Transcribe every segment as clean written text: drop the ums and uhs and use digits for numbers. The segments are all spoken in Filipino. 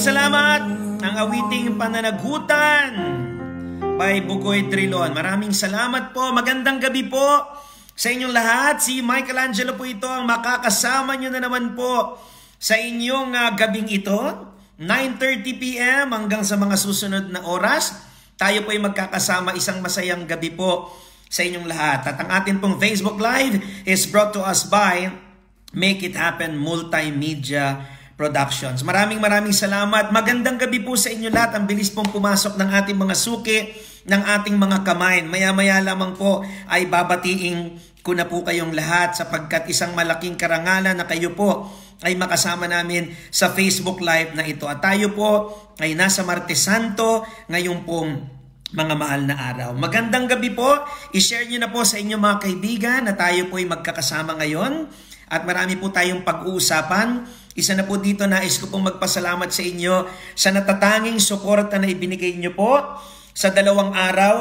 salamat. Ang awiting pananagutan by Bugoy Trilon. Maraming salamat po. Magandang gabi po sa inyong lahat. Si Michelangelo po ito ang makakasama nyo na naman po sa inyong gabing ito. 9:30 p.m. hanggang sa mga susunod na oras. Tayo po ay magkakasama. Isang masayang gabi po sa inyong lahat. At ang atin pong Facebook Live is brought to us by Make It Happen Multimedia Productions. Maraming salamat. Magandang gabi po sa inyo lahat. Ang bilis pong pumasok ng ating mga suki, ng ating mga kamay. Maya-maya lamang po ay babatiin ko na po kayong lahat sapagkat isang malaking karangalan na kayo po ay makasama namin sa Facebook Live na ito. At tayo po ay nasa Martes Santo ngayon pong mga mahal na araw. Magandang gabi po. I-share nyo na po sa inyo mga kaibigan na tayo po ay magkakasama ngayon. At marami po tayong pag-uusapan. Isa na po dito, nais ko pong magpasalamat sa inyo sa natatanging suporta na ibinigay nyo po sa 2 araw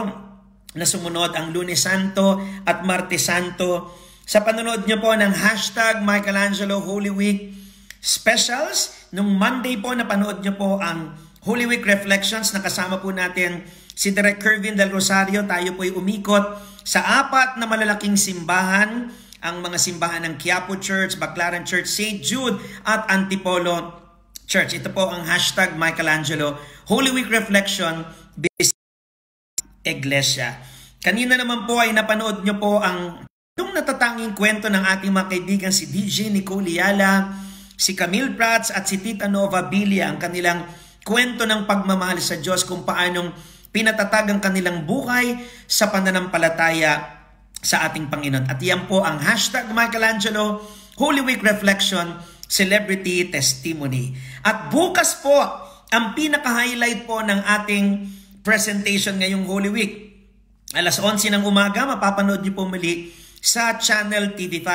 na sumunod, ang Lunes Santo at Martes Santo. Sa panonood nyo po ng hashtag Michelangelo Holy Week Specials. Nung Monday po, napanood nyo po ang Holy Week Reflections. Nakasama po natin si Direk Kervin Del Rosario. Tayo po ay umikot sa 4 na malalaking simbahan. Ang mga simbahan ng Quiapo Church, Baclaran Church, St. Jude at Antipolo Church. Ito po ang hashtag Michelangelo Holy Week Reflection Iglesia. Kanina naman po ay napanood nyo po ang yung natatanging kwento ng ating mga kaibigan si DJ Nicole Yala, si Camille Prats at si Tita Nova Bilia, ang kanilang kwento ng pagmamahal sa Diyos kung paanong pinatatag ang kanilang buhay sa pananampalataya sa ating Panginoon. At yan po ang hashtag Michelangelo Holy Week Reflection Celebrity Testimony. At bukas po ang pinaka-highlight po ng ating presentation ngayong Holy Week. Alas 11 ng umaga, mapapanood niyo po muli sa Channel TV5.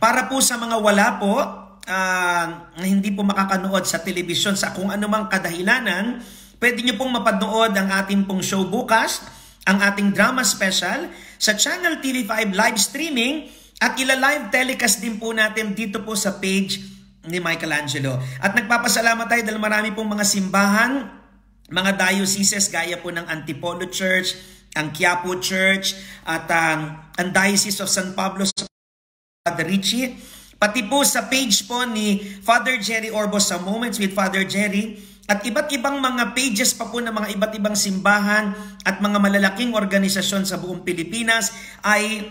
Para po sa mga wala po, na hindi po makakanood sa telebisyon sa kung anumang kadahilanan, pwede niyo pong mapanood ang ating pong show bukas, ang ating drama special sa Channel TV5 live streaming at ila-live telecast din po natin dito po sa page ni Michelangelo. At nagpapasalamat tayo dahil marami pong mga simbahan, mga dioceses gaya po ng Antipolo Church, ang Quiapo Church at ang Diocese of San Pablo sa Father Richie. Pati po sa page po ni Father Jerry Orbos sa Moments with Father Jerry. At iba't ibang mga pages pa po ng mga iba't ibang simbahan at mga malalaking organisasyon sa buong Pilipinas ay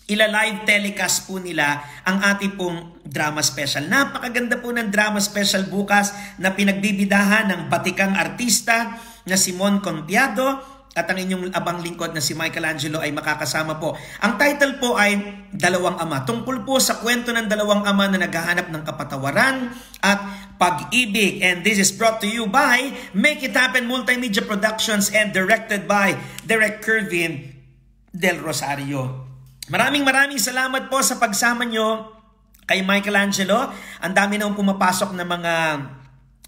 ila-live telecast po nila ang ating pong drama special. Napakaganda po ng drama special bukas na pinagbibidahan ng batikang artista na si Mon Contiado at ang inyong abang lingkod na si Michelangelo ay makakasama po. Ang title po ay Dalawang Ama. Tungkol po sa kwento ng dalawang ama na naghahanap ng kapatawaran at pag-ibig. And this is brought to you by Make It Happen Multimedia Productions and directed by Direk Kervin Del Rosario. Maraming salamat po sa pagsama nyo kay Michelangelo. Ang dami na pumapasok na mga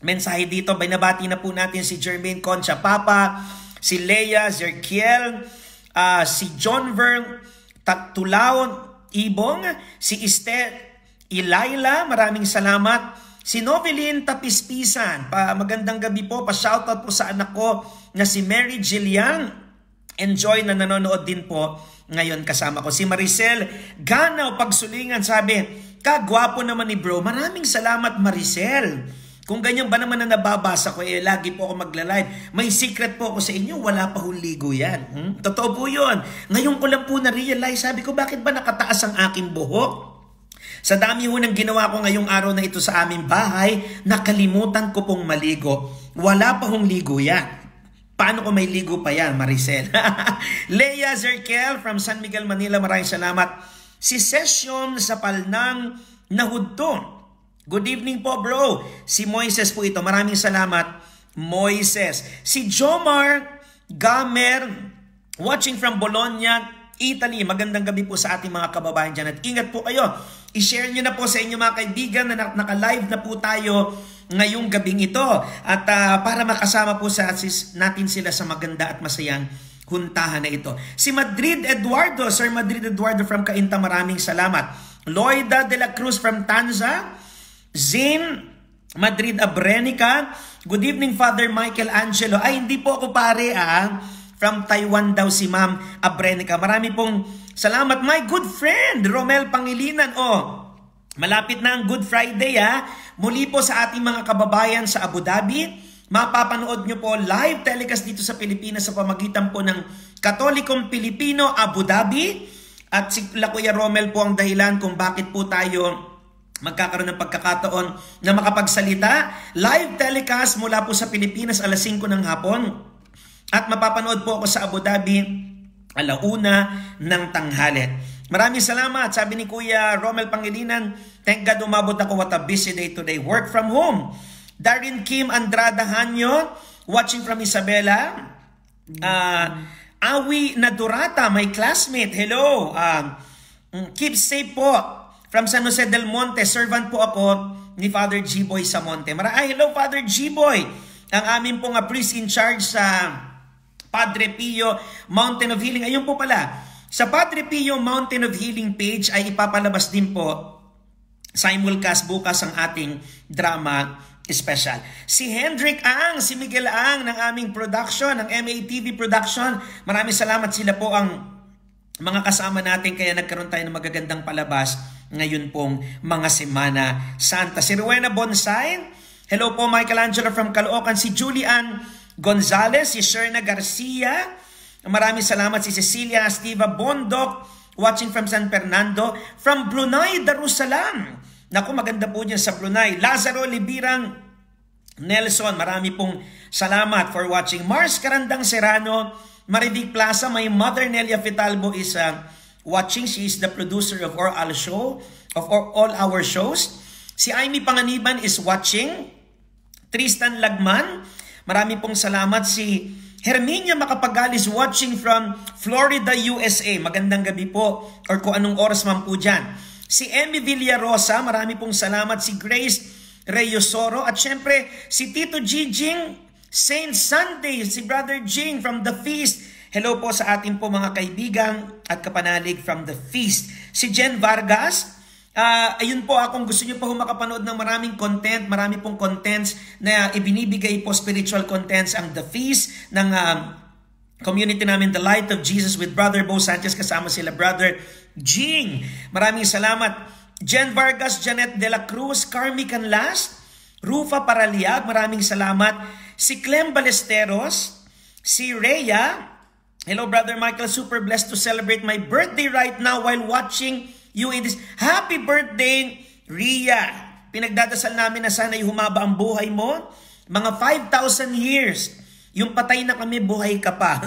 mensahe dito. Binabati na po natin si Jermaine Concha Papa, si Leia Zerkiel, si John Vern Tulao Ibong, si Esther Ilaila, maraming salamat. Si Novelyn Tapispisan, magandang gabi po, pa-shoutout po sa anak ko na si Mary Jillian. Enjoy na nanonood din po ngayon kasama ko. Si Maricel Ganaw Pagsulingan, sabi, kagwapo naman ni bro. Maraming salamat Maricel. Kung ganyan ba naman na nababasa ko, lagi po ako magla-live. May secret po ako sa inyo, wala pa huligo yan. Totoo po yun. Ngayon ko lang po na-realize, sabi ko, bakit ba nakataas ang aking buhok? Sa dami ho ng ginawa ko ngayong araw na ito sa aming bahay, nakalimutan ko pong maligo. Wala pa hong ligo yan. Paano ko may ligo pa yan, Maricel? Leia Zerkel from San Miguel, Manila, maraming salamat. Si Session sa Palnang Nahudto. Good evening po bro. Si Moises po ito. Maraming salamat Moises. Si Jomar Gamer watching from Bologna, Italy. Magandang gabi po sa ating mga kababayan dyan. At ingat po kayo. I-share nyo na po sa inyo mga kaibigan na naka-live na po tayo ngayong gabing ito. At para makasama po natin sila sa maganda at masayang huntahan na ito. Si Madrid Eduardo, Sir Madrid Eduardo from Cainta, maraming salamat. Loida de la Cruz from Tanza, Zane Madrid Abrenica. Good evening, Father Michael Angelo. Ay, hindi po ako pare From Taiwan daw si Ma'am Abrenica. Marami pong salamat. My good friend, Romel Pangilinan. Malapit na ang Good Friday Muli po sa ating mga kababayan sa Abu Dhabi. Mapapanood nyo po live telecast dito sa Pilipinas sa pamagitan po ng Katolikong Pilipino Abu Dhabi. At si Kuya Romel po ang dahilan kung bakit po tayo magkakaroon ng pagkakataon na makapagsalita. Live telecast mula po sa Pilipinas alas 5 ng hapon. At mapapanood po ako sa Abu Dhabi alauna ng tanghali. Maraming salamat. Sabi ni Kuya Romel Pangilinan, thank God umabot ako. What a busy day today. Work from home. Darin Kim Andrada Hanyo, watching from Isabela. Awi Nadurata, my classmate. Hello. Keep safe po. From San Jose del Monte, servant po ako ni Father G-Boy Samonte. Hello, Father G-Boy. Ang amin pong priest in charge sa Padre Pio Mountain of Healing. Ayun po pala, sa Padre Pio Mountain of Healing page ay ipapalabas din po simulcast bukas ang ating drama special. Si Hendrik Ang, si Miguel Ang ng aming production, ng MATV production. Maraming salamat, sila po ang mga kasama natin kaya nagkaroon tayo ng magagandang palabas ngayon pong mga Semana Santa. Si Rowena Bonsai, hello po Michael Angelo from Caloocan. Si Julian Gonzalez, si Sherna Garcia, maraming salamat. Si Cecilia Estiva Bondok, watching from San Fernando. From Brunei Darussalam, naku maganda po niya sa Brunei. Lazaro Libirang Nelson, marami pong salamat for watching. Mars Carandang Serrano, Marivic Plaza, my mother Nelia Fitalbo is watching. She is the producer of all our shows. Si Amy Panganiban is watching. Tristan Lagman, marami pong salamat. Si Herminia Macapagal is watching from Florida, USA. Magandang gabi po or kung anong oras man po dyan. Si Emmy Villarosa, marami pong salamat. Si Grace Reyosoro at syempre si Tito Jing Saint Sunday, si Brother Jing from The Feast. Hello po sa ating po mga kaibigan at kapanalig from The Feast. Si Jen Vargas, ayun po, kung gusto nyo po makapanood ng maraming content, marami pong contents na ibinibigay po, spiritual contents ang The Feast ng community namin, The Light of Jesus with Brother Bo Sanchez, kasama sila Brother Jing. Maraming salamat. Jen Vargas, Janet De La Cruz, Carmi Canlas, Rufa Paraliag, maraming salamat. Si Clem Balesteros, si Rhea, hello Brother Michael, super blessed to celebrate my birthday right now while watching you in this. Happy birthday, Rhea. Pinagdadasal namin na sana'y humaba ang buhay mo. Mga 5,000 years. Yung patay na kami, buhay ka pa.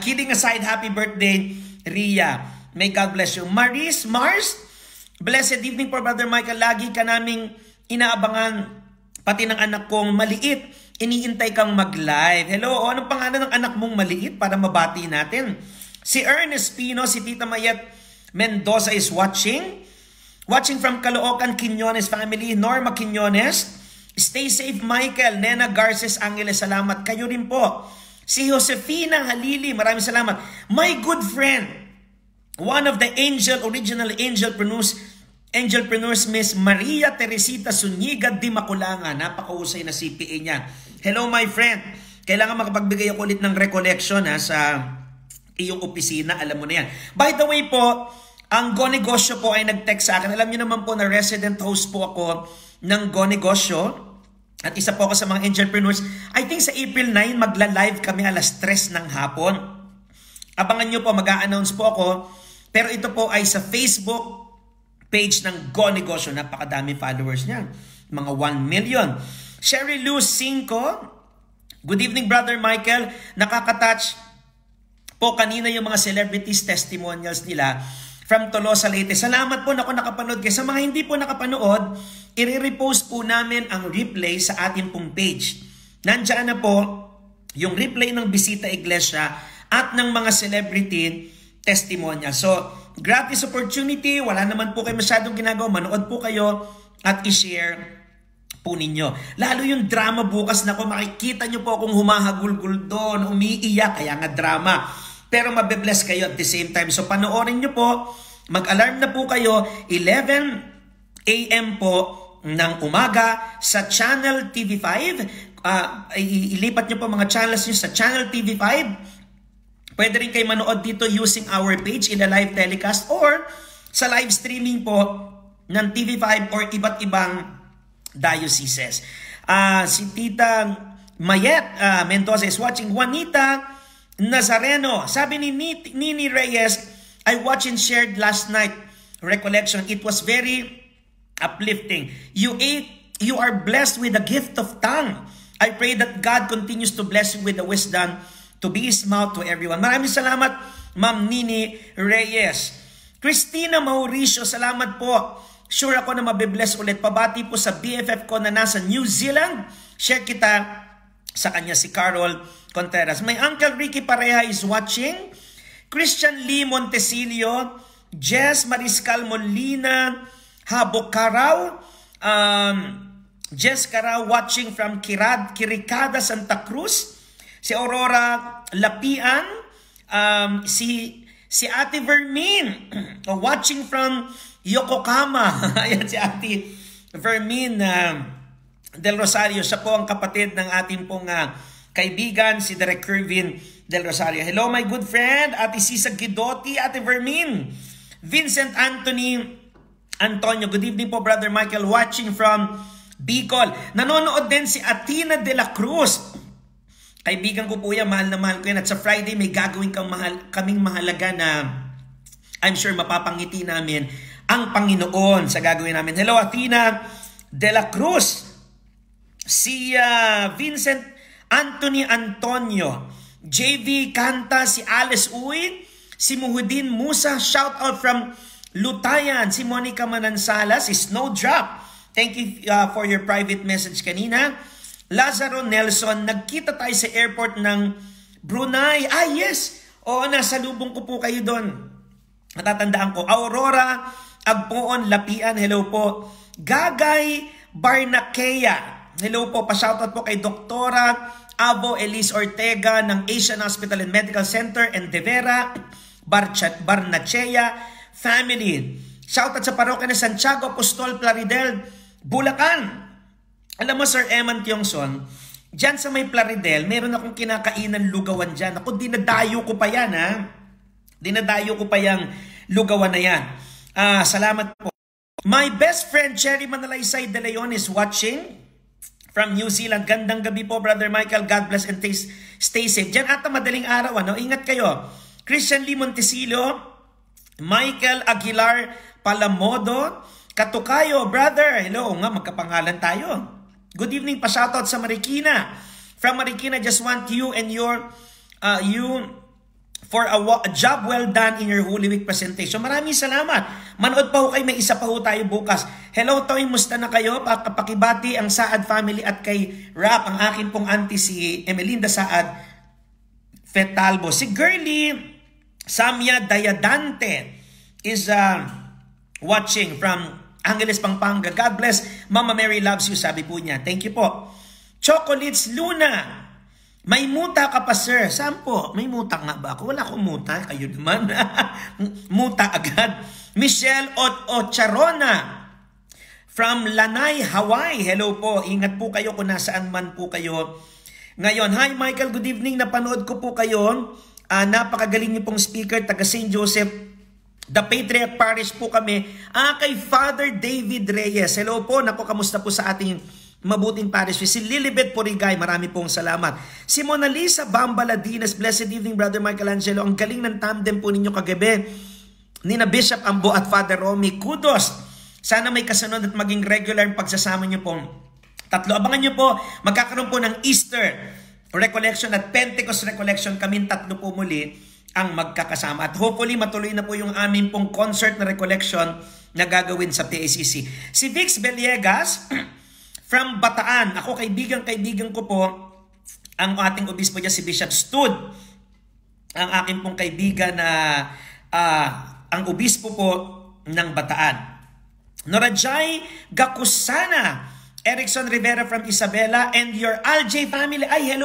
Kidding aside, happy birthday, Rhea. May God bless you. Maris Mars, blessed evening po Brother Michael. Lagi ka naming inaabangan. Pati ng anak kong maliit, iniintay kang mag-live. Hello, anong pangalan ng anak mong maliit para mabati natin? Si Ernest Pino, si Tita Mayet Mendoza is watching. Watching from Caloocan, Quiñones family. Norma Quiñones. Stay safe, Michael. Nena Garces Angeles, salamat. Kayo rin po. Si Josefina Halili, maraming salamat. My good friend, one of the original Angelpreneurs, Miss Maria Teresita Zuniga Di Maculanga. Napakahusay na CPA niya. Hello, my friend. Kailangan makapagbigay ako ulit ng recollection sa iyong opisina. Alam mo na yan. By the way po, ang Go Negosyo po ay nag-text sa akin. Alam niyo naman po na resident host po ako ng Go Negosyo. At isa po ako sa mga Angelpreneurs. I think sa April 9, magla-live kami alas 3 ng hapon. Abangan niyo po, mag-a-announce po ako. Pero ito po ay sa Facebook page ng Go Negosyo. Napakadami followers niya. Mga 1 million. Sherry Lou Cinco. Good evening, Brother Michael. Nakaka-touch po kanina yung mga celebrities testimonials nila from Tolosa, Leyte. Salamat po na kung nakapanood kayo. Sa mga hindi po nakapanood, i-repost po namin ang replay sa ating pong page. Nandiyan na po yung replay ng Bisita Iglesia at ng mga celebrity testimonial. So, gratis opportunity. Wala naman po kayo masyadong ginagawa. Manood po kayo at i-share po ninyo. Lalo yung drama bukas na makikita nyo po akong humahagulgul doon, umiiyak, kaya nga drama. Pero mabe-bless kayo at the same time. So, panoorin nyo po. Mag-alarm na po kayo. 11 a.m. po ng umaga sa Channel TV5. Ilipat nyo po mga channels nyo sa Channel TV5. Pwede rin kayo manood dito using our page in the live telecast or sa live streaming po ng TV5 or iba't ibang dioceses. Si Tita Mayet Mendoza is watching. Juanita Nazareno, sabi ni Nini Reyes, I watched and shared last night recollection. It was very uplifting. You are blessed with the gift of tongue. I pray that God continues to bless you with the wisdom to be His mouth to everyone. Maraming salamat, Ma'am Nini Reyes. Christina Mauricio, salamat po. Sure ako na mabibless ulit. Pabati po sa BFF ko na nasa New Zealand. Share kita sa kanya, si Carol Contreras. My Uncle Ricky Pareha is watching. Christian Lee Montesilio, Jess Mariscal Molina, Habo Carao, Jess Carao watching from Kirikada, Santa Cruz. Si Aurora Lapian, si Ate Vermin, watching from Yokohama. Ayan si Ate Vermin Del Rosario. Siya po ang kapatid ng ating pong kaibigan, si Derek Kervin Del Rosario. Hello my good friend, Ate Sisa Gidotti, Ate Vermin. Vincent Anthony Antonio, good evening po Brother Michael, watching from Bicol. Nanonood din si Atina de la Cruz. Kaibigan ko po yan, mahal na mahal ko yan. At sa Friday may gagawin kaming mahalaga na I'm sure mapapangiti namin ang Panginoon sa gagawin namin. Hello Atina de la Cruz. Si Vincent Anthony Antonio, JV Kanta, si Alice Uy, si Muhudin Musa, shout out from Lutayan, si Monica Manansala, si Snowdrop. Thank you for your private message kanina. Lazaro Nelson, nagkita tayo sa airport ng Brunei. Yes! Oo, nasa lubong ko po kayo doon. Natatandaan ko. Aurora Agpoon Lapian, hello po. Gagay Barnakea, hello po. Pa-shoutout po kay Doktora Avo Elise Ortega ng Asian Hospital and Medical Center and Devera Barnachea family. Shoutout sa parokya ng Santiago Apostol Plaridel, Bulacan. Alam mo Sir Eman Tiongson, dyan sa may Plaridel, meron akong kinakainan lugawan dyan. Ako, dinadayo ko pa yan Dinadayo ko pa yung lugawan na yan. Salamat po. My best friend Cherry Manalaysay de Leon is watching from New Zealand. Gandang gabi po Brother Michael. God bless and stay safe. Dyan ata madaling araw. Ingat kayo. Christian Lee Montesilio, Michael Aguilar Palamodo, Katukayo, brother. Hello, nga magkapangalan tayo. Good evening pa, shoutout sa Marikina. From Marikina, just want you and your for a job well done in your Holy Week presentation. Maraming salamat. Manood pa ho kayo, may isa pa ho tayo bukas. Hello, Toy, musta na kayo? Pakibati ang Saad family at kay Rap, ang akin pong auntie si Emelinda Saad Fetalbo. Si Girlie Samia Dayadante is watching from Angeles, Pampanga. God bless. Mama Mary loves you, sabi po niya. Thank you po. Chocolates Luna. May muta ka pa, sir. Saan po? May muta nga ba ako? Wala akong muta. Kayo naman. Muta agad. Michelle Ocharona from Lanai, Hawaii. Hello po. Ingat po kayo kung nasaan man po kayo. Ngayon, hi Michael. Good evening. Napanood ko po kayo. Napakagaling niyo pong speaker. Taga St. Joseph The Patriarch Parish po kami. Kay Father David Reyes. Hello po. Naku, kamusta po sa ating mabuting parish? Si Lilibet Porigay. Marami pong salamat. Si Mona Lisa Bambaladinas. Blessed evening, Brother Michelangelo. Ang galing ng tandem po ninyo kagabi. Nina Bishop Ambo at Father Romy. Kudos. Sana may kasunod at maging regular ang pagsasama nyo pong tatlo. Abangan nyo po. Magkakaroon po ng Easter Recollection at Pentecost Recollection. Kaming tatlo po muli ang magkakasama. At hopefully matuloy na po yung aming pong concert na recollection na gagawin sa PACC. Si Vix Beliegas from Bataan. Ako kaibigan ko po ang ating obispo dyan, si Bishop Stud. Ang aking pong kaibigan na ang obispo po ng Bataan. Norajay Gakusana, Erickson Rivera from Isabela, and your Alj family. Ay, hello!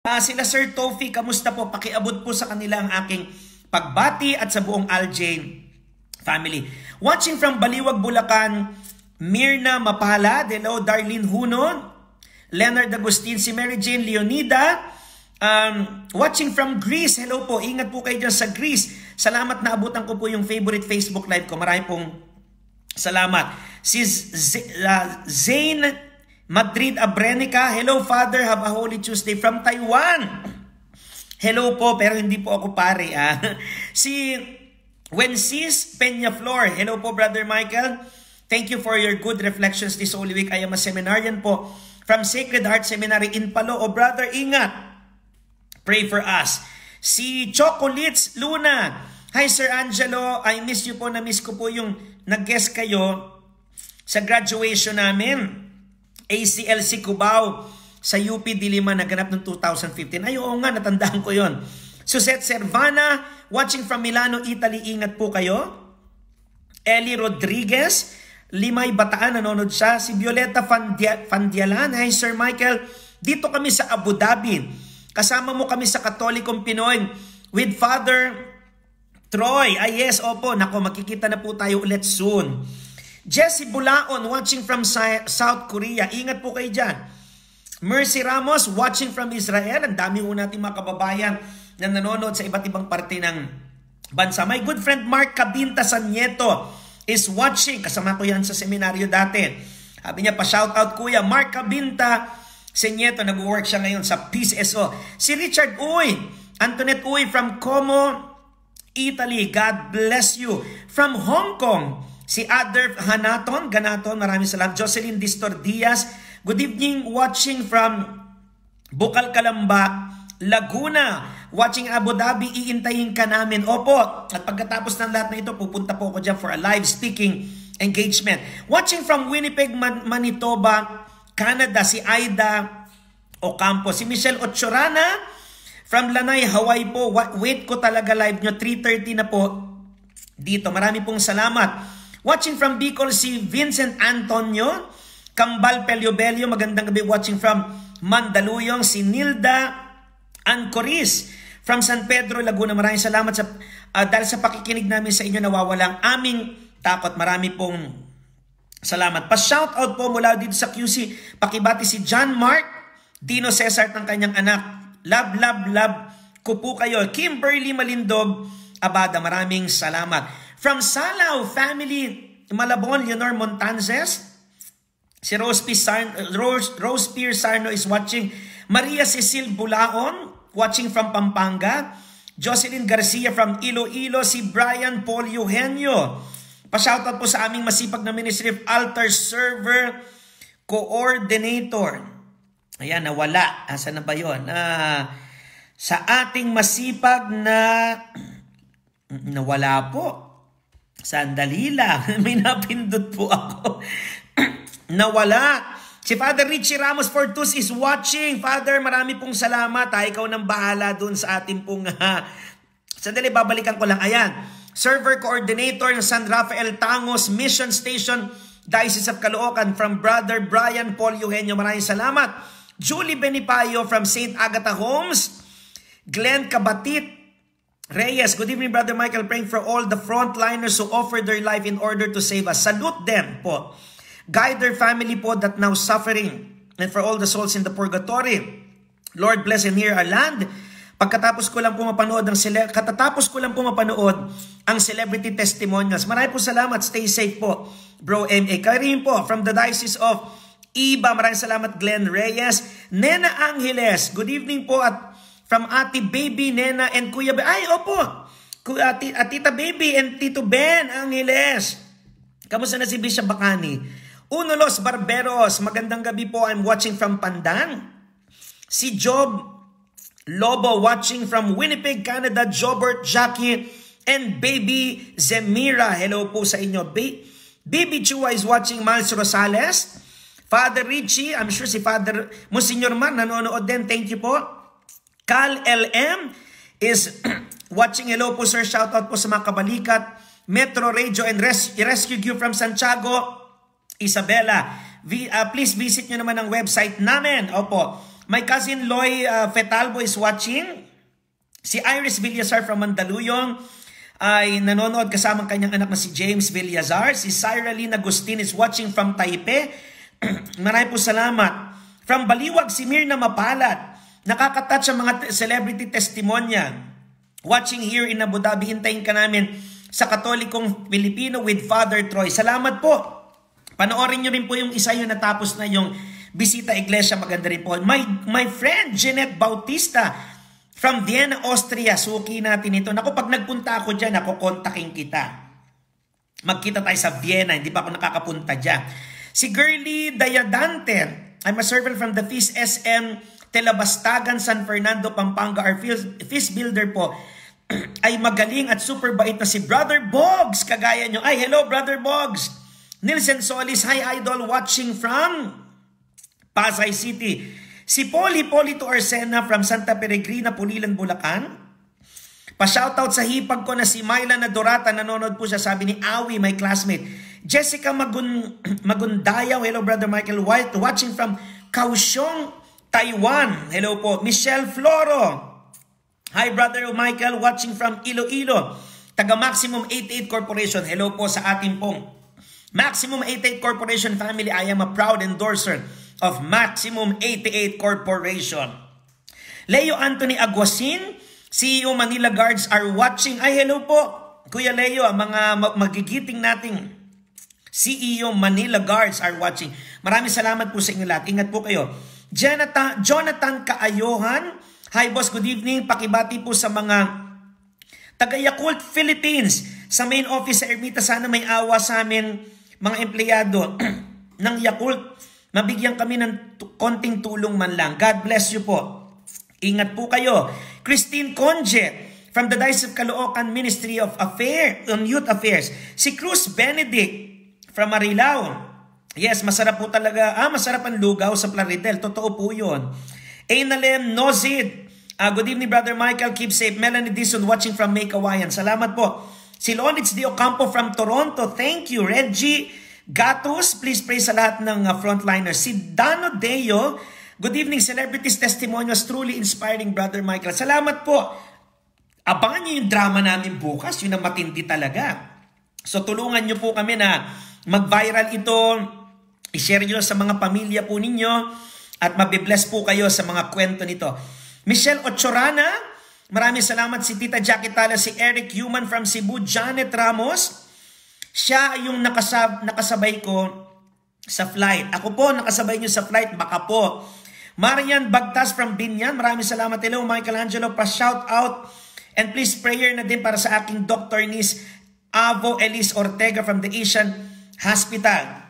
Sila Sir Tofi, kamusta po? Pakiabot po sa kanila ang aking pagbati at sa buong Alj family. Watching from Baliwag, Bulacan, Mirna Mapalad, hello. Darlene Hunon, Leonard Agustin, si Mary Jane Leonida, watching from Greece, hello po. Ingat po kayo dyan sa Greece. Salamat na abutan ko po yung favorite Facebook live ko. Marami pong salamat. Si Zane Madrid Abrenica, hello Father, have a Holy Tuesday from Taiwan. Hello po, pero hindi po ako pare. Si Wences Peñaflor, hello po Brother Michael. Thank you for your good reflections this Holy Week. I am a seminarian po from Sacred Heart Seminary in Palo. O brother, ingat. Pray for us. Si Chocolates Luna, hi Sir Angelo, I miss you po. Na-miss ko po yung nag-guest kayo sa graduation namin. ACLC Cubao sa UP Diliman, naganap noong 2015. Ay, oo nga, natandaan ko yon. Suzette Servana, watching from Milano, Italy. Ingat po kayo. Ellie Rodriguez, Limay Bataan, nanonood siya. Si Violeta Fandialan, hi Sir Michael. Dito kami sa Abu Dhabi. Kasama mo kami sa Katolikong Pinoy with Father Troy. Ay yes, opo. Nako, makikita na po tayo ulit soon. Jessie Bulaon, watching from South Korea. Ingat po kayo dyan. Mercy Ramos, watching from Israel. Ang dami po natin mga kababayan na nanonood sa iba't ibang parte ng bansa. My good friend Mark Cabinta Sanieto is watching. Kasama ko yan sa seminaryo dati. Sabi niya, pa-shoutout kuya. Mark Cabinta Sanieto, nag-work siya ngayon sa PCSO. Si Richard Uy, Antoinette Uy from Como, Italy. God bless you. From Hong Kong, si Adder Ganaton, maraming salamat. Jocelyn Distor Diaz, good evening, watching from Bukal Calamba, Laguna. Watching Abu Dhabi, iintayin ka namin. Opo, at pagkatapos ng lahat na ito, pupunta po ako dyan for a live speaking engagement. Watching from Winnipeg, Manitoba, Canada, si Aida Ocampo. Si Michelle Ochorana from Lanay, Hawaii po. Wait ko talaga live nyo, 3:30 na po dito. Marami pong salamat. Watching from Bicol, si Vincent Antonio Cambal Peliobelio. Magandang gabi. Watching from Mandaluyong, si Nilda Ancoris from San Pedro, Laguna. Maraming salamat sa dahil sa pakikinig namin sa inyo, nawawalang aming takot. Marami pong salamat. Pa-shoutout po mula dito sa QC. Pakibati si John Mark Dino Cesar ng kanyang anak. Love ko po kayo. Kimberly Malindog Abada, maraming salamat. From Salao Family, Malabon, Leonor Montanzes. Si Rose Pierre Sarno is watching. Maria Cecil Bulaon, watching from Pampanga. Jocelyn Garcia from Iloilo. Si Brian Paul Eugenio. Pa-shoutout po sa aming masipag na Ministry of Altar Server Coordinator. Ayan, nawala. Asan na ba yun? Sa ating masipag na... Nawala po. Sandali lang. May napindot po ako. Nawala. Si Father Richie Ramos Fortus is watching. Father, marami pong salamat. Ikaw nang bahala dun sa ating pong... Sandali, babalikan ko lang. Ayan. Server Coordinator ng San Rafael Tangos Mission Station, Diocese of Caloocan, from Brother Brian Paul Eugenio. Maraming salamat. Julie Benipayo from St. Agatha Homes. Glenn Kabatit Reyes. Good evening, Brother Michael. Praying for all the frontliners who offered their life in order to save us. Salute them po. Guide their family po that now suffering, and for all the souls in the purgatory. Lord, bless and hear our land. Katatapos ko lang po mapanood ang celebrity testimonials. Marami po salamat. Stay safe po, Bro M.A. Karim po from the Diocese of Iba. Maraming salamat, Glenn Reyes. Nena Angeles, good evening po, at from Ate Baby, Nena, and Kuya Ben. Ay, opo. Tita Baby and Tito Ben Angeles. Kamusta na si Bishop Bacani? Unolos Barberos, magandang gabi po. I'm watching from Pandan. Si Job Lobo, watching from Winnipeg, Canada. Jobert, Jackie, and Baby Zemira. Hello po sa inyo. Baby Chua is watching. Miles Rosales. Father Richie, I'm sure si Father Monsignor Man nanonood din. Thank you po. Cal LM is watching. Hello po sir. Shoutout po sa mga kabalikat. Metro Radio and Rescue You from Santiago, Isabela. Please visit nyo naman ang website namin. Opo. My cousin Loy Fetalbo is watching. Si Iris Villasar from Mandaluyong. ay nanonood kasama kanyang anak na si James Villazar. Si Syra Lynn Agustin is watching from Taipei. Maraming po salamat. From Baliwag, si Mirna Mapalad. Nakakatouch ang mga celebrity testimonya. Watching here in Abu Dhabi, hintayin ka namin sa Katolikong Pilipino with Father Troy. Salamat po. Panoorin nyo rin po yung isa yung natapos na yung bisita iglesia. Maganda rin po. My friend Jeanette Bautista from Vienna, Austria. Suki natin ito. Naku, pag nagpunta ako dyan, ako kontakin kita. Magkita tayo sa Vienna. Hindi pa ako nakakapunta dyan. Si Girly Dayadante. I'm a servant from the Feast SM Telabastagan, San Fernando, Pampanga. Our feast builder po ay magaling at super bait na si Brother Boggs. Kagaya nyo. Ay, hello Brother Boggs. Nilsen Solis, hi idol, watching from Pasay City. Si Polito Arsena from Santa Peregrina, Pulilan, Bulacan. Pa-shoutout sa hipag ko na si Myla Nadorata, nanonood po siya, sabi ni Awi, my classmate. Jessica Magundayaw, hello Brother Michael White, watching from Kaohsiung, Taiwan. Hello po. Michelle Floro. Hi Brother Michael, watching from Iloilo. Taga Maximum 88 Corporation. Hello po sa ating pong Maximum 88 Corporation family. I am a proud endorser of Maximum 88 Corporation. Leo Anthony Aguasin, CEO Manila Guards are watching. Ay, hello po, Kuya Leo, mga magigiting nating CEO Manila Guards are watching. Maraming salamat po sa inyo lahat. Ingat po kayo. Jonathan Kaayohan, hi boss, good evening. Pakibati po sa mga taga Yakult Philippines sa main office sa Ermita. Sana may awa sa amin, mga empleyado ng Yakult. Mabigyan kami ng konting tulong man lang. God bless you po. Ingat po kayo. Christine Conje from the Diocese of Caloocan Ministry of Youth Affairs. Si Cruz Benedict from Marilao. Yes, masarap po talaga. Masarap ang lugaw sa Plaridel. Totoo po yun. Ainalem Nozid. Good evening, Brother Michael. Keep safe. Melanie Dison watching from May Kawayan. Salamat po. Si Lonitz D. Ocampo from Toronto. Thank you. Reggie Gatos, please pray sa lahat ng frontliners. Si Dano Deo. Good evening, celebrities testimonials. Truly inspiring, Brother Michael. Salamat po. Abangan nyo yung drama namin bukas. Yun ang matindi talaga. So tulungan nyo po kami na mag-viral ito. I-share nyo sa mga pamilya po ninyo at mabibless po kayo sa mga kwento nito. Michelle Ochorana, maraming salamat. Si Tita Jackie Tala, si Eric Human from Cebu, Janet Ramos, siya yung nakasabay ko sa flight. Ako po, nakasabay nyo sa flight, baka po. Marian Bagtas from Binyan, maraming salamat. Hello Michelangelo, pa-shout out and please prayer na din para sa aking Dr. Nis Avo Elise Ortega from the Asian Hospital.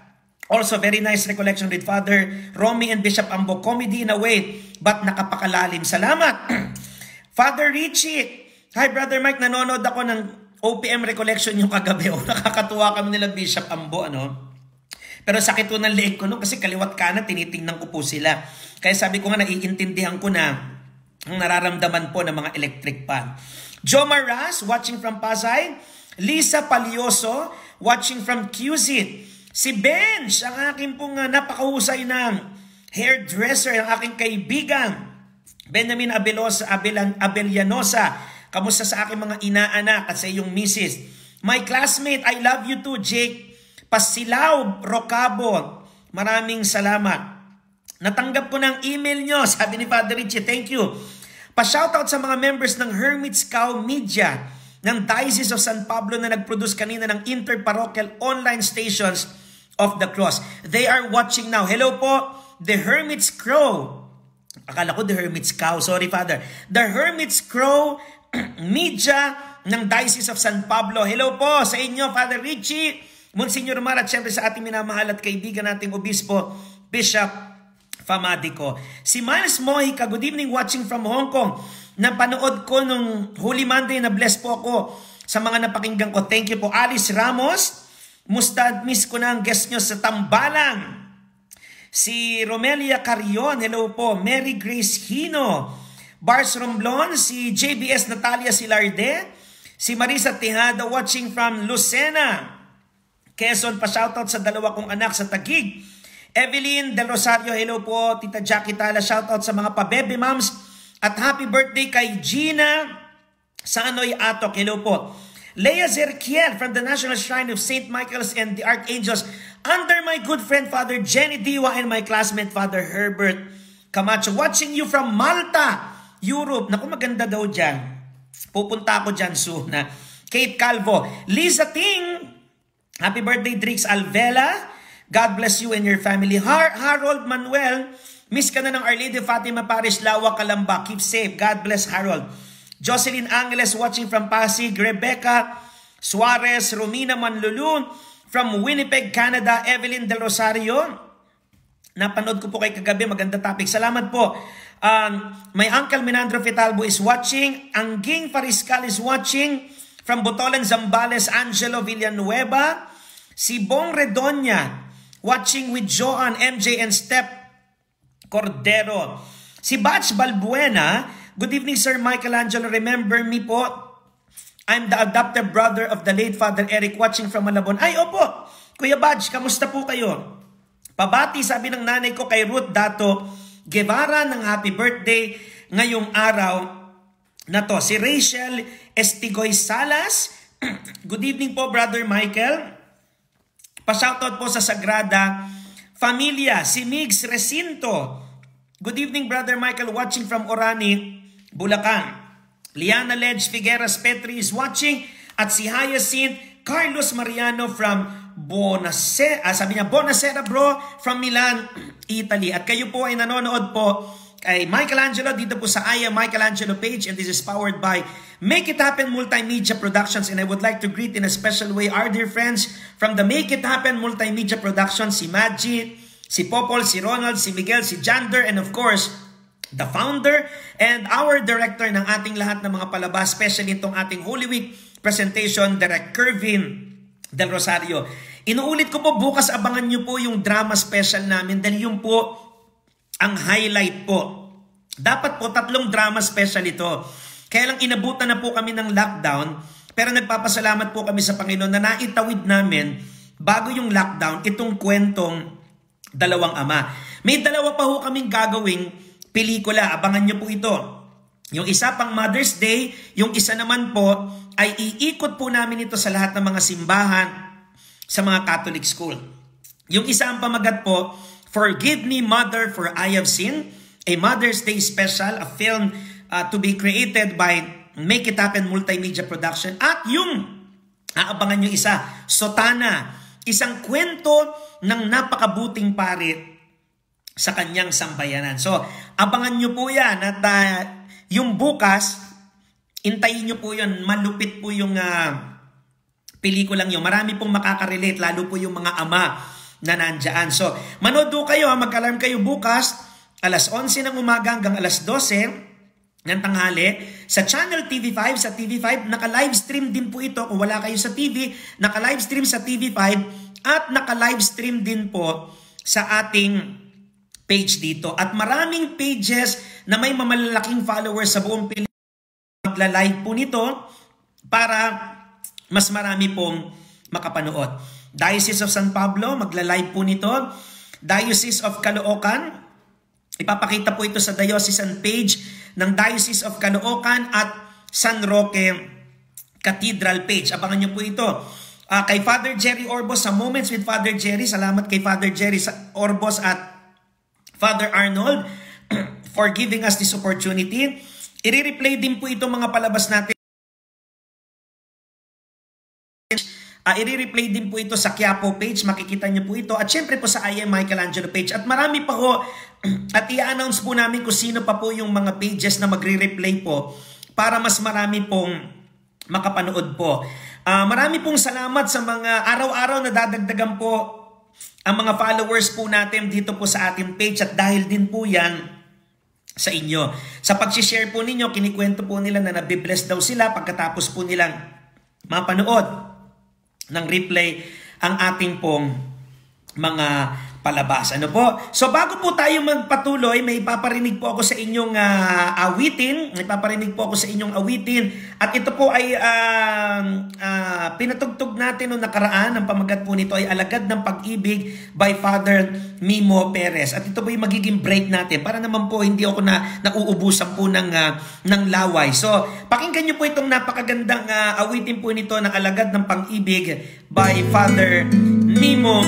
Also, very nice recollection with Father Romy and Bishop Ambo. Comedy in a way, but nakapakalalim. Salamat! Father Richie. Hi, Brother Mike. Nanonood ako ng OPM recollection yung kagabi. Nakakatuwa kami nila Bishop Ambo. Pero sakit po ng leeg ko kasi kaliwat kanan, tinitingnan ko po sila. Kaya sabi ko nga, naiintindihan ko na ang nararamdaman po ng mga electric pan. Jo Maras, watching from Pasay. Lisa Palioso, watching from QZ. Si Bench, ang aking pong napakahusay ng hairdresser, ang aking kaibigan. Benjamin Abellanosa, kamusta sa aking mga inaanak at sa iyong misis. My classmate, I love you too, Jake Pasilao Rocabo. Maraming salamat. Natanggap ko ng email nyo, sabi ni Father Richie, thank you. Pa-shoutout sa mga members ng Hermit's Cow Media ng Diocese of San Pablo na nag-produce kanina ng interparochial online stations of the cross. They are watching now. Hello po, the Hermit's Crow. Akala ko the Hermit's Cow. Sorry, Father. The Hermit's Crow Media ng Diocese of San Pablo. Hello po sa inyo, Father Richie, Monsignor Mar, at syempre sa ating minamahal at kaibigan nating Obispo, Bishop Famadico. Si Miles Mojica, good evening, watching from Hong Kong. Napanood ko nung Holy Monday, na bless po ako sa mga napakinggan ko. Thank you po. Alice Ramos, musta miss ko na ang guest nyo sa Tambalang. Si Romelia Carion, hello po. Mary Grace Hino, Bars Romblon, si JBS Natalia Silarde, si Marisa Tejada watching from Lucena, Quezon, pa shoutout sa dalawa kong anak sa Taguig. Evelyn Del Rosario, hello po. Tita Jackie Tala, shoutout sa mga pa-baby moms. At happy birthday kay Gina Sanoy Atok. Hello po. Leah Zerkiel from the National Shrine of St. Michael's and the Archangels, under my good friend Father Jenny Diwa and my classmate Father Herbert Camacho, watching you from Malta, Europe. Naku, maganda daw dyan. Pupunta ako dyan soon. Kate Calvo, Lisa Ting, happy birthday Drix Alvela. God bless you and your family. Harold Manuel, miss ka na ng Our Lady Fatima Parish, Lawa, Calamba. Keep safe. God bless Harold. Jocelyn Angeles watching from Pasig. Rebecca Suarez, Romina Manlulun from Winnipeg, Canada. Evelyn Del Rosario, napanood ko po kay kagabi, maganda topic. Salamat po. My uncle Menandro Fitalbo is watching. Angging Fariscal is watching from Botolan, Zambales. Angelo Villanueva. Si Bong Redonya watching with Joan, MJ, and Step Cordero. Si Batch Balbuena, good evening, Sir Michelangelo. Remember me po. I'm the adopted brother of the late Father Eric watching from Malabon. Ay, opo. Kuya Batch, kamusta po kayo? Pabati, sabi ng nanay ko kay Ruth Dato Guevara ng happy birthday ngayong araw na to. Si Rachel Estigoy Salas. Good evening po, Brother Michael. Pa-shoutout po sa Sagrada Familia. Si Migs Recinto. Good evening, Brother Michael, watching from Orani, Bulacan. Liana Ledge Figueras Petri is watching. At si Hyacinth Carlos Mariano from Bonacera. Sabi niya, Bonacera bro, from Milan, Italy. At kayo po ay nanonood po kay Michelangelo dito po sa Aya Michelangelo page. And this is powered by Make It Happen Multimedia Productions. And I would like to greet in a special way our dear friends from the Make It Happen Multimedia Productions, si Maggie, si Popol, si Ronald, si Miguel, si Jander, and of course, the founder and our director ng ating lahat ng mga palabas, especially itong ating Holy Week presentation, Direct Kervin Del Rosario. Inuulit ko po, bukas abangan nyo po yung drama special namin dahil yun po ang highlight po. Dapat po 3 drama special ito. Kaya lang inabutan na po kami ng lockdown, pero nagpapasalamat po kami sa Panginoon na naitawid namin bago yung lockdown itong kwentong Dalawang Ama. May 2 pa ho kaming gagawing pelikula. Abangan nyo po ito. Yung isa pang Mother's Day, yung isa naman po ay iikot po namin ito sa lahat ng mga simbahan sa mga Catholic school. Yung isa ang pamagat po, Forgive Me Mother for I Have Sinned, a Mother's Day special, a film to be created by Make It Happen Multimedia Production. At yung aabangan nyo isa, Sotana, isang kwento ng napakabuting pari sa kanyang sambayanan. So, abangan nyo po yan. At yung bukas, intayin nyo po yun. Malupit po yung pelikulang yun. Marami pong makaka-relate, lalo po yung mga ama na nandyan. So, manood po kayo, mag-alarm kayo bukas, alas 11 ng umaga hanggang alas 12 ng tanghali, sa Channel TV5, sa TV5, naka-livestream din po ito. Kung wala kayo sa TV, naka-livestream sa TV5 at naka-livestream din po sa ating page dito. At maraming pages na may malalaking followers sa buong Pilipinas magla-live po nito para mas marami pong makapanood. Diocese of San Pablo, magla-live po nito. Diocese of Caloocan, ipapakita po ito sa diocesan page ng Diocese of Caloocan at San Roque Cathedral page. Abangan nyo po ito. Kay Father Jerry Orbos sa Moments with Father Jerry. Salamat kay Father Jerry Orbos at Father Arnold for giving us this opportunity. I-replay din po itong mga palabas natin. I-replay din po ito sa Quiapo page. Makikita nyo po ito. At syempre po sa I Am Michelangelo page. At marami pa ho. At i-announce po namin kung sino pa po yung mga pages na magre-replay po para mas marami pong makapanood po. Marami pong salamat sa mga araw-araw na dadagdagan po ang mga followers po natin dito po sa ating page. At dahil din po yan sa inyo. Sa pag-share po ninyo, kinikwento po nila na nabibless daw sila pagkatapos po nilang mapanood ng replay ang ating pong mga palabas. Ano po? So bago po tayo magpatuloy, may paparinig po ako sa inyong awitin. May paparinig po ako sa inyong awitin. At ito po ay pinatugtog natin noong nakaraan. Ang pamagat po nito ay Alagad ng Pag-ibig by Father Mimo Perez. At ito po yung magiging break natin para naman po hindi ako nauubusan po ng laway. So pakinggan nyo po itong napakagandang awitin po nito na Alagad ng Pag-ibig by Father Mimo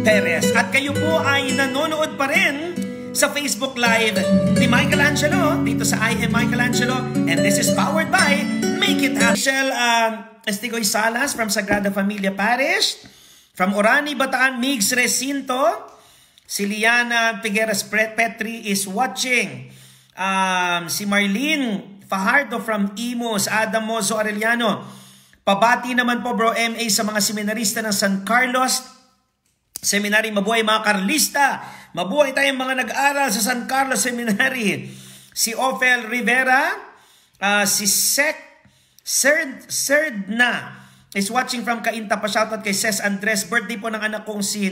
Perez. At kayo po ay nanonood pa rin sa Facebook Live ni Michelangelo dito sa I Am Michelangelo, and this is powered by Make It Happen. Estigoy Salas from Sagrada Familia Parish, from Orani, Bataan, Migs Recinto, si Liana Figueras Petri is watching, si Marlene Fajardo from Imus, Adam Mozo Arellano. Pabati naman po Bro MA sa mga seminarista ng San Carlos Seminary. Mabuhay mga Carlista. Mabuhay tayong mga nag-aral sa San Carlos Seminary. Si Ophel Rivera, si Serdna is watching from Cainta. Pa-shoutout kay Ces Andres. Birthday po ng anak kong si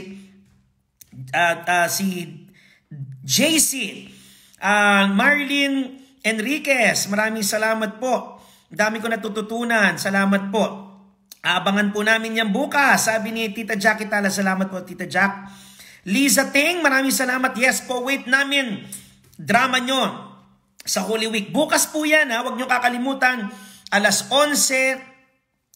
JC. Marlene Enriquez, maraming salamat po. Dami ko natututunan. Salamat po. Abangan po namin yan bukas. Sabi ni Tita Jack Itala. Salamat po, Tita Jack. Liza Ting, maraming salamat. Yes po, wait namin. Drama nyo sa Holy Week. Bukas po yan, ha? Huwag nyo kakalimutan. Alas 11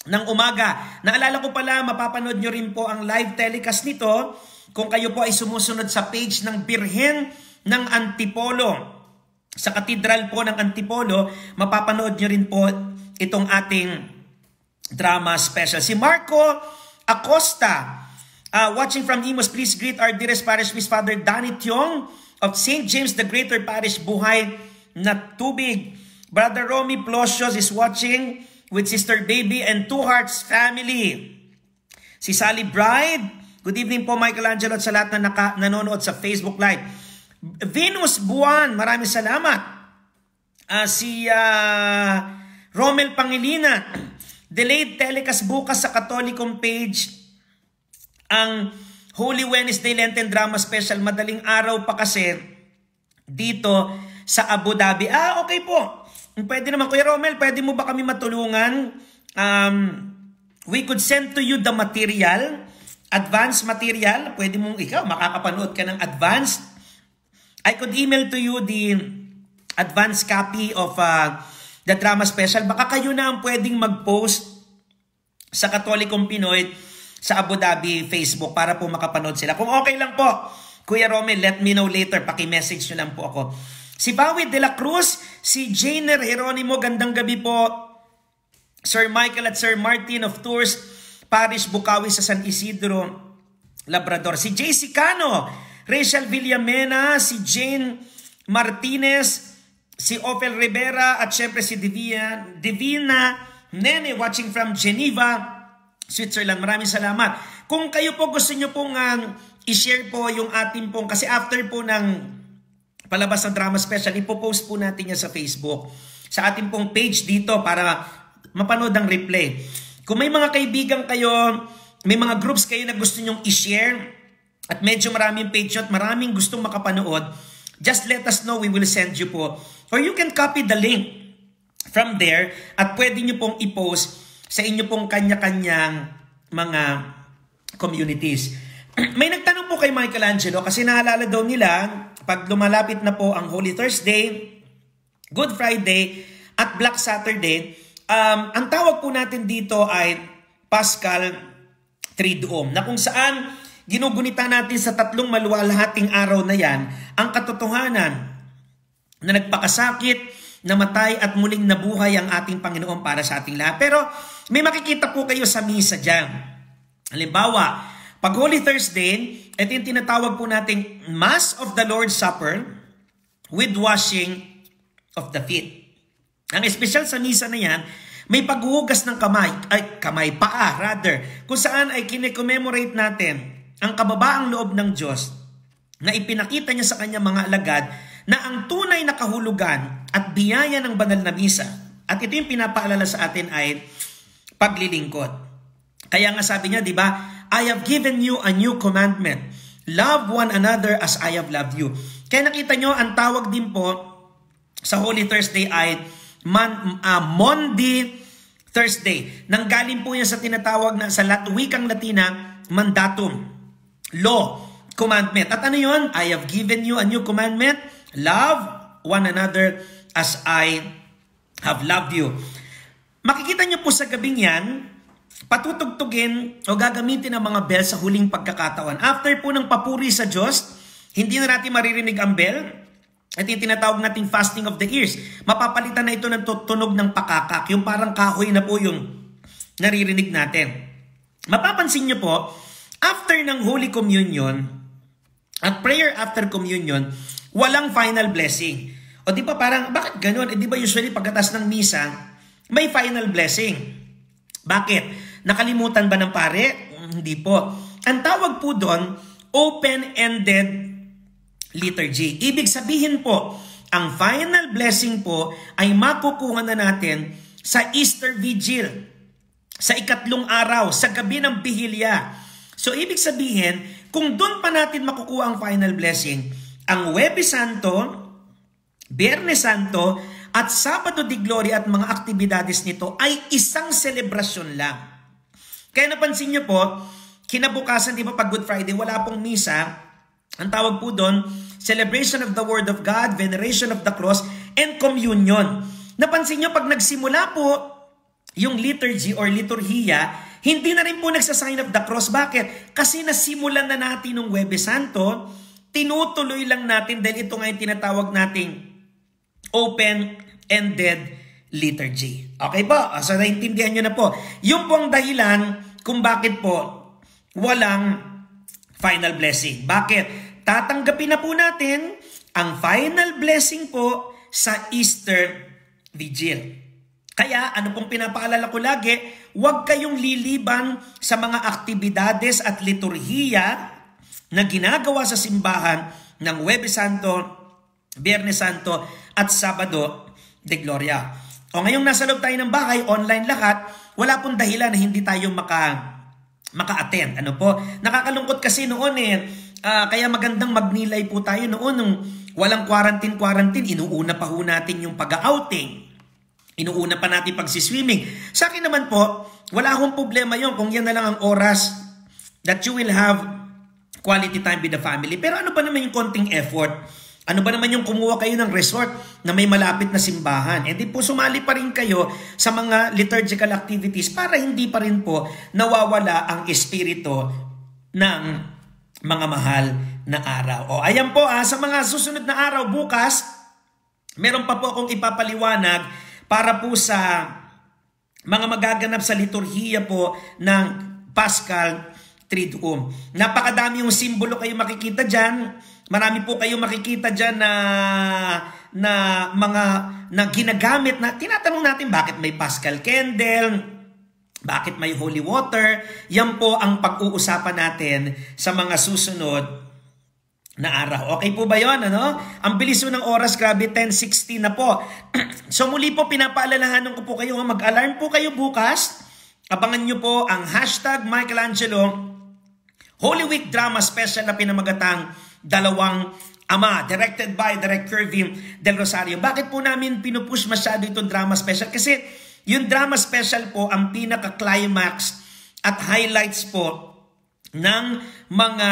ng umaga. Naalala ko pala, mapapanood nyo rin po ang live telecast nito kung kayo po ay sumusunod sa page ng Birhen ng Antipolo. Sa katedral po ng Antipolo, mapapanood nyo rin po itong ating drama special. Si Marco Acosta, watching from Imus, please greet our dearest parish priest, Father Danny Tiong of St. James the Greater Parish, Buhay na Tubig. Brother Romy Plosios is watching with Sister Baby and Two Hearts family. Si Sally Bride, good evening po Michelangelo at sa lahat na nanonood sa Facebook Live. Venus Buwan, maraming salamat. Si Romel Pangilinan, delayed telecast bukas sa Katolikong page ang Holy Wednesday Lenten Drama Special. Madaling araw pa kasi dito sa Abu Dhabi. Okay po. Pwede naman, Kuya Romel, pwede mo ba kami matulungan? We could send to you the material, advanced material. Pwede mong ikaw, makakapanood ka ng advanced. I could email to you the advanced copy of the drama special. Baka kayo na ang pwedeng mag-post sa Katolikong Pinoy sa Abu Dhabi Facebook para po makapanood sila. Kung okay lang po, Kuya Romel, let me know later. Paki-message nyo lang po ako. Si Bawi de la Cruz, si Jainer Jeronimo, gandang gabi po. Sir Michael at Sir Martin of Tours, Parish Bukawi sa San Isidro, Labrador. Si JC Cano, Rachel Villamena, si Jane Martinez, si Ophel Rivera, at syempre si Divina Nene watching from Geneva, Switzerland. Maraming salamat. Kung kayo po gusto nyo pong i-share po yung ating pong, kasi after po ng palabas ng drama special, ipopost po natin yan sa Facebook, sa ating pong page dito para mapanood ang replay. Kung may mga kaibigan kayo, may mga groups kayo na gusto nyong i-share, at medyo maraming page at maraming gustong makapanood, just let us know, we will send you po. Or you can copy the link from there at pwede nyo pong i-post sa inyo pong kanya-kanyang mga communities. May nagtanong po kay Michelangelo kasi naalala daw nila pag lumalapit na po ang Holy Thursday, Good Friday at Black Saturday, ang tawag po natin dito ay Paschal Triduum, na kung saan ginugunita natin sa tatlong maluwalhating araw na yan ang katotohanan na nagpakasakit, namatay at muling nabuhay ang ating Panginoon para sa ating lahat. Pero may makikita po kayo sa misa dyan. Halimbawa, pag Holy Thursday, ito yung tinatawag po nating Mass of the Lord's Supper with washing of the feet. Ang espesyal sa misa na yan, may paghuhugas ng paa rather, kung saan ay kine-commemorate natin ang kababaang loob ng Diyos na ipinakita niya sa kanya mga alagad na ang tunay na kahulugan at biyaya ng banal na misa. At ito yung pinapaalala sa atin ay paglilingkod. Kaya nga sabi niya, di ba, I have given you a new commandment. Love one another as I have loved you. Kaya nakita nyo, ang tawag din po sa Holy Thursday ay Maundy Thursday. Nanggaling po yan sa tinatawag na sa wikang Latina, mandatum, law, commandment. At ano yun? I have given you a new commandment. Love one another as I have loved you. Makikita nyo po sa gabing yan, patutugtugin o gagamitin ang mga bell sa huling pagkakataon. After po ng papuri sa Diyos, hindi na natin maririnig ang bell at yung tinatawag nating fasting of the ears. Mapapalitan na ito ng tunog ng pakakak. Yung parang kahoy na po yung naririnig natin. Mapapansin nyo po, after ng Holy Communion at prayer after communion, walang final blessing. O di ba parang, bakit ganun? Di ba usually pagkatas ng misa, may final blessing? Bakit? Nakalimutan ba ng pare? Hindi po. Ang tawag po doon, open-ended liturgy. Ibig sabihin po, ang final blessing po ay makukuha na natin sa Easter Vigil, sa ikatlong araw, sa gabi ng Bihilya. So ibig sabihin, kung doon pa natin makukuha ang final blessing, ang Huwebes Santo, Biyernes Santo, at Sabado de Gloria at mga aktibidades nito ay isang selebrasyon lang. Kaya napansin niyo po, kinabukasan, di ba pag Good Friday, wala pong misa. Ang tawag po doon, celebration of the Word of God, veneration of the cross, and communion. Napansin niyo, pag nagsimula po yung liturgy or liturhiya, hindi na rin po nagsasign of the cross. Bakit? Kasi nasimulan na natin ng Huwebes Santo, tinutuloy lang natin dahil ito nga yung tinatawag nating open-ended liturgy. Okay po? So, naintindihan nyo na po. Yung pong dahilan kung bakit po walang final blessing. Bakit? Tatanggapin na po natin ang final blessing po sa Easter Vigil. Kaya, ano pong pinapaalala ko lagi, huwag kayong liliban sa mga aktibidades at liturhiya na ginagawa sa simbahan ng Huwebes Santo, Biyernes Santo, at Sabado de Gloria. O ngayong nasa loob tayo ng bahay, online lahat, wala pong dahilan na hindi tayo maka-attend. Ano po? Nakakalungkot kasi noon kaya magandang magnilay po tayo noon nung walang quarantine, inuuna pa ho natin yung pag-outing. Inuuna pa natin pag-swimming. Sa akin naman po, wala akong problema yon kung yan na lang ang oras that you will have quality time with the family. Pero ano ba naman yung konting effort? Ano ba naman yung kumuha kayo ng resort na may malapit na simbahan? E di po sumali pa rin kayo sa mga liturgical activities para hindi pa rin po nawawala ang espiritu ng mga mahal na araw. O ayan po sa mga susunod na araw bukas, meron pa po akong ipapaliwanag para po sa mga magaganap sa liturhiya po ng Paschal Triduum. Napakadami yung simbolo kayo makikita dyan. Marami po kayo makikita dyan na mga na ginagamit na tinatanong natin bakit may Paschal candle, bakit may holy water. Yan po ang pag-uusapan natin sa mga susunod na araw. Okay po ba yun? Ano? Ang bilis ng oras, grabe, 10:16 na po. So muli po, pinapaalalahanan ko po kayo, mag-alarm po kayo bukas. Abangan nyo po ang hashtag Michelangelo Holy Week Drama Special na pinamagatang Dalawang Ama, directed by Direct Kirvin Del Rosario. Bakit po namin pinupush masyado itong drama special? Kasi yung drama special po ang pinaka-climax at highlights po ng mga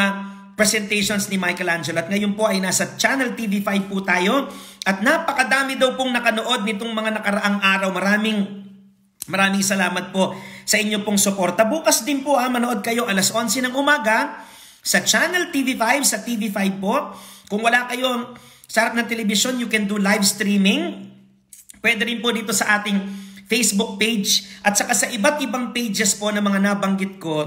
presentations ni Michelangelo. At ngayon po ay nasa Channel TV5 po tayo. At napakadami daw pong nakanood nitong mga nakaraang araw. Maraming salamat po sa inyo pong suporta. Bukas din po manood kayo alas 11 ng umaga sa Channel TV5, sa TV5 po. Kung wala kayo sa harap ng television, you can do live streaming. Pwede rin po dito sa ating Facebook page at saka sa iba't ibang pages po na mga nabanggit ko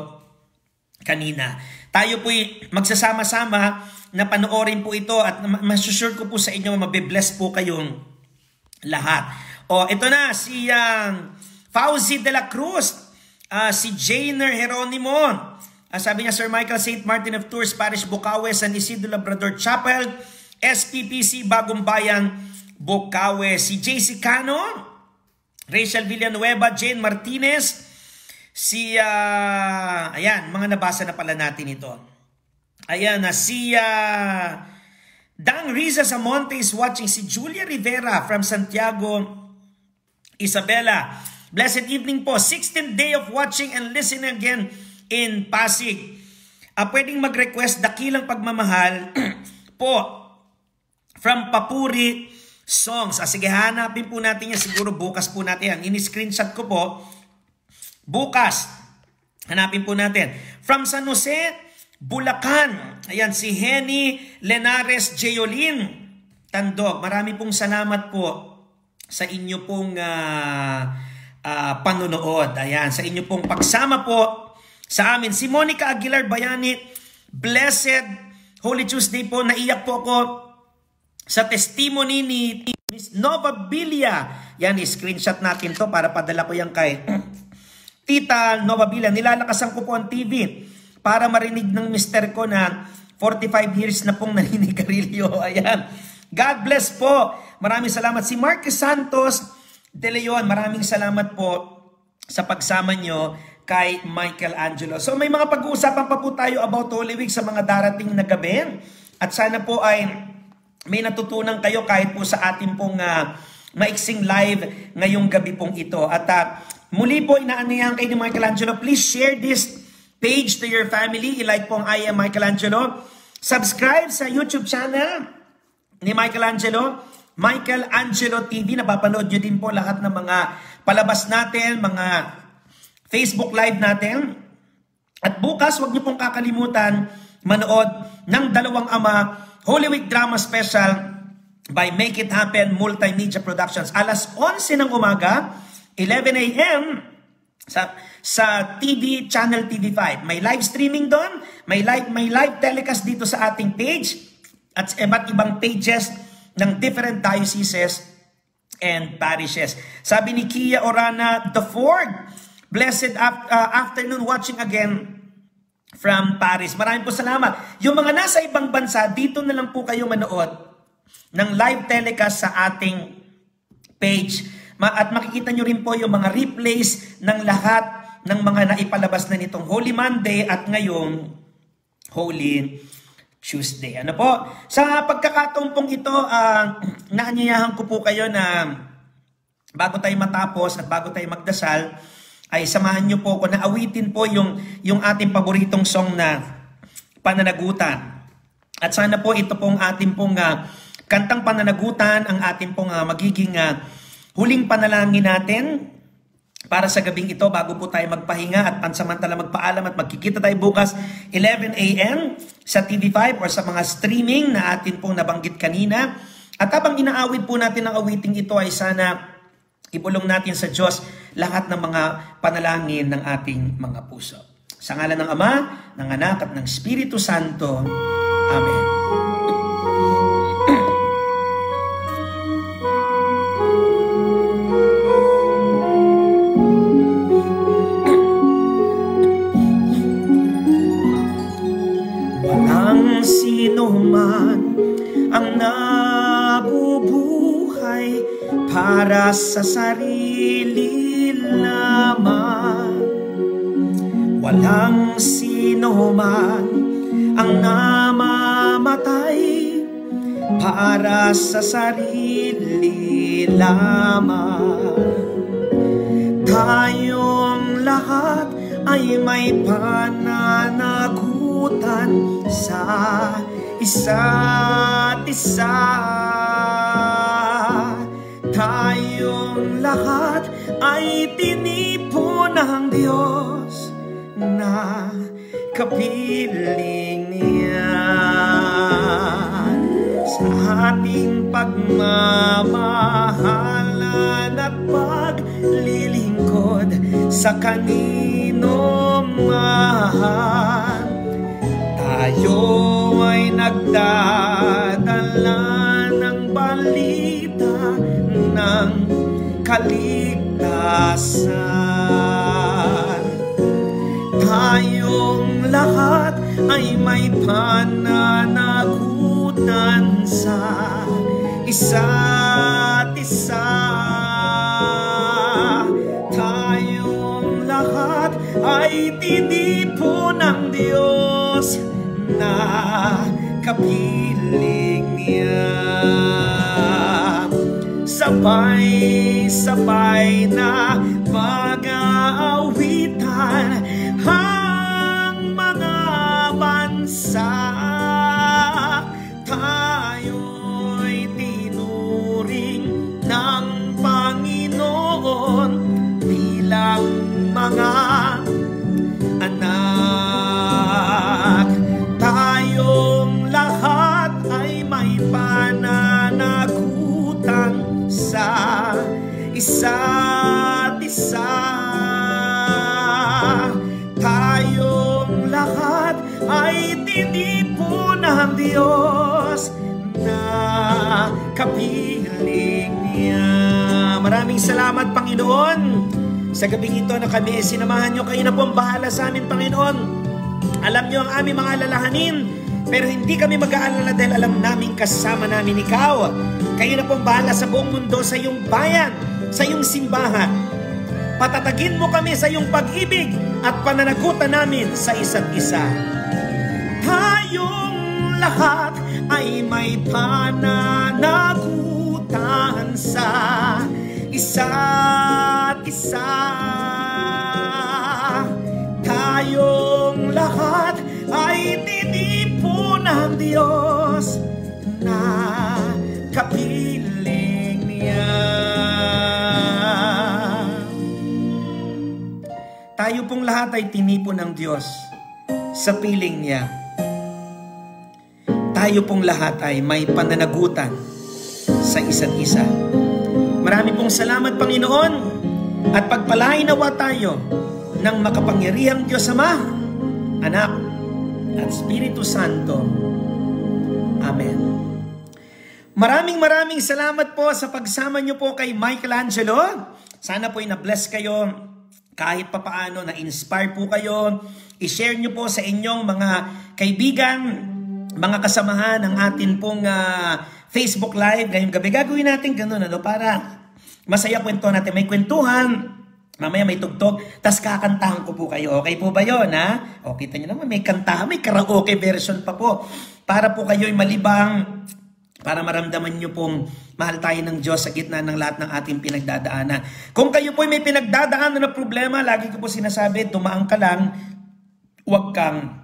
kanina. Tayo po magsasama-sama na panoorin po ito at masusure ko po sa inyo mabibless po kayong lahat. O ito na si Fauzi de la Cruz, si Jainer Geronimo. Sabi niya, Sir Michael, St. Martin of Tours Parish, Bukawe, San Isidro Labrador Chapel, SPPC, Bagong Bayan, Bukawe. Si JC Cano, Rachel Villanueva, Jane Martinez, si, ayan, mga nabasa na pala natin ito. Ayan, si Dang Riza Zamonte is watching. Si Julia Rivera from Santiago, Isabela. Blessed evening po. 16th day of watching and listening again in Pasig. Pwedeng mag-request dakilang pagmamahal po from Papuri Songs. Sige, hanapin po natin yan. Siguro bukas po natin yan. Ini-screenshot ko po. Bukas. Hanapin po natin. From San Jose, Bulacan. Ayan, si Henny Lenares Jeolin Tandog. Marami pong salamat po sa inyo pong panunood. Ayan, sa inyo pong pagsama po sa amin. Si Monica Aguilar Bayani, blessed Holy Tuesday po. Naiyak po ako sa testimony ni Miss Nova Bilia. Yan, screenshot natin to para padala ko yan kay Tita Nova Bilia. Nilalakasan ko po ang TV para marinig ng mister ko na 45 years na pong naninigarilyo. Ayan. God bless po. Maraming salamat. Si Marcus Santos De Leon, maraming salamat po sa pagsama nyo kay Michael Angelo. So may mga pag-uusapan pa po tayo about Holy Week sa mga darating na gabi. At sana po ay may natutunan kayo kahit po sa ating pong maiksing live ngayong gabi pong ito. At muli po inaanayahan kayo ni Michael Angelo. Please share this page to your family. I-like po ang I Am Michael Angelo. Subscribe sa YouTube channel ni Michael Angelo. Michael Angelo TV. Napapanood nyo din po lahat ng mga palabas natin, mga Facebook Live natin. At bukas, huwag niyo pong kakalimutan manood ng Dalawang Ama Holy Week Drama Special by Make It Happen Multimedia Productions. Alas 11 ng umaga, 11 a.m. sa TV, Channel TV5. May live streaming doon, may live telecast dito sa ating page at iba't ibang pages ng different dioceses and parishes. Sabi ni Kia Orana IV, blessed afternoon watching again from Paris. Maraming po salamat. Yung mga nasa ibang bansa, dito na lang po kayo manood ng live telecast sa ating page. At makikita nyo rin po yung mga replays ng lahat ng mga naipalabas na nitong Holy Monday at ngayong Holy Tuesday. Ano po? Sa pagkakataon pong ito, naanyayahan ko po kayo na bago tayo matapos at bago tayo magdasal, ay samahan nyo po ako na awitin po yung ating paboritong song na Pananagutan. At sana po ito pong ating pong kantang Pananagutan, ang ating pong magiging huling panalangin natin para sa gabing ito bago po tayo magpahinga at pansamantala magpaalam at magkikita tayo bukas 11 a.m. sa TV5 or sa mga streaming na atin pong nabanggit kanina. At habang inaawit po natin ang awiting ito ay sana ibulong natin sa Diyos lahat ng mga panalangin ng ating mga puso. Sa ngalan ng Ama, ng Anak at ng Espiritu Santo. Amen. Walang sino man ang nabubuhay para sa sarili lamang. Walang sino man ang namamatay para sa sarili lamang. Tayong lahat ay may pananagutan sa isa't isa. Tayong lahat ay tinipo ng Diyos na kapiling niya. Sa ating pagmamahalan at paglilingkod sa kanino man, tayo ay nagdadala ng balita ng kaligtasan. Tayong lahat ay may pananagutan sa isa't isa. Tayong lahat ay tinipo ng Diyos na kapiling niya. Sabay-sabay na mag-aawitan ang mga bansa. Tayo'y tinuring ng Panginoon bilang mga anak. Tayong lahat ay may pananagutan sa isa't isa. Tayong lahat ay tinipo ng Diyos na kapiling niya. Maraming salamat, Panginoon, sa gabing ito na kami sinamahan nyo. Kayo na po ang bahala sa amin, Panginoon. Alam nyo ang aming mga alalahanin, pero hindi kami mag-aalala dahil alam namin kasama namin ikaw. Kayo na pong bahala sa buong mundo, sa iyong bayan, sa iyong simbahan. Patatagin mo kami sa iyong pag-ibig at pananagutan namin sa isa't isa. Tayong lahat ay may pananagutan sa isa't isa. Tayong lahat ay tinipo ng Diyos na kapiling niya. Tayo pong lahat ay tinipo ng Diyos sa piling niya. Tayo pong lahat ay may pananagutan sa isa't isa. Marami pong salamat, Panginoon, at pagpalain nawa tayo ng makapangyarihang Diyos Ama, Anak, at Espiritu Santo. Amen. Maraming salamat po sa pagsama niyo po kay Michelangelo. Sana po na-bless kayo kahit papaano, na-inspire po kayo. I-share niyo po sa inyong mga kaibigan, mga kasamahan ng atin pong Facebook Live ngayong gabi. Gagawin natin ganun, para masaya kwento natin. May kwentuhan, mamaya may tugtog, tas kakantahan ko po kayo. Okay po ba yun, ha? O, kita nyo naman, may kantahan, may karaoke version pa po. Para po kayo'y malibang, para maramdaman nyo pong mahal tayo ng Diyos sa gitna ng lahat ng ating pinagdadaanan. Kung kayo po may pinagdadaanan na problema, lagi ko po sinasabi, tumaan ka lang, huwag kang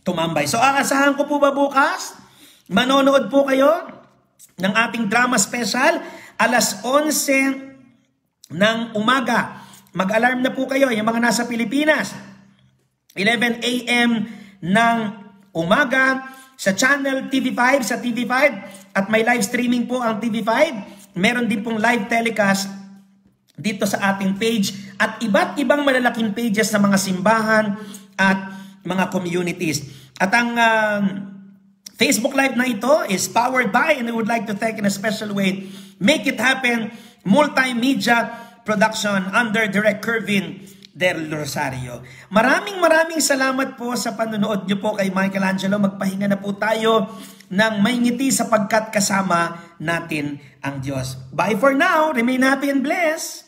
tumambay. So, aasahan ko po ba bukas? Manonood po kayo ng ating drama special, alas 11 ng umaga. Mag-alarm na po kayo, yung mga nasa Pilipinas. 11 a.m. ng umaga sa channel TV5, sa TV5. At may live streaming po ang TV5. Meron din pong live telecast dito sa ating page. At iba't ibang malalaking pages sa mga simbahan at mga communities. At ang Facebook Live na ito is powered by, and I would like to thank in a special way, Make It Happen Multimedia Production under Direct Kervin Del Rosario. Maraming salamat po sa panonood niyo po kay Michelangelo. Magpahinga na po tayo ng may ngiti sapagkat kasama natin ang Diyos. Bye for now. Remain happy and blessed.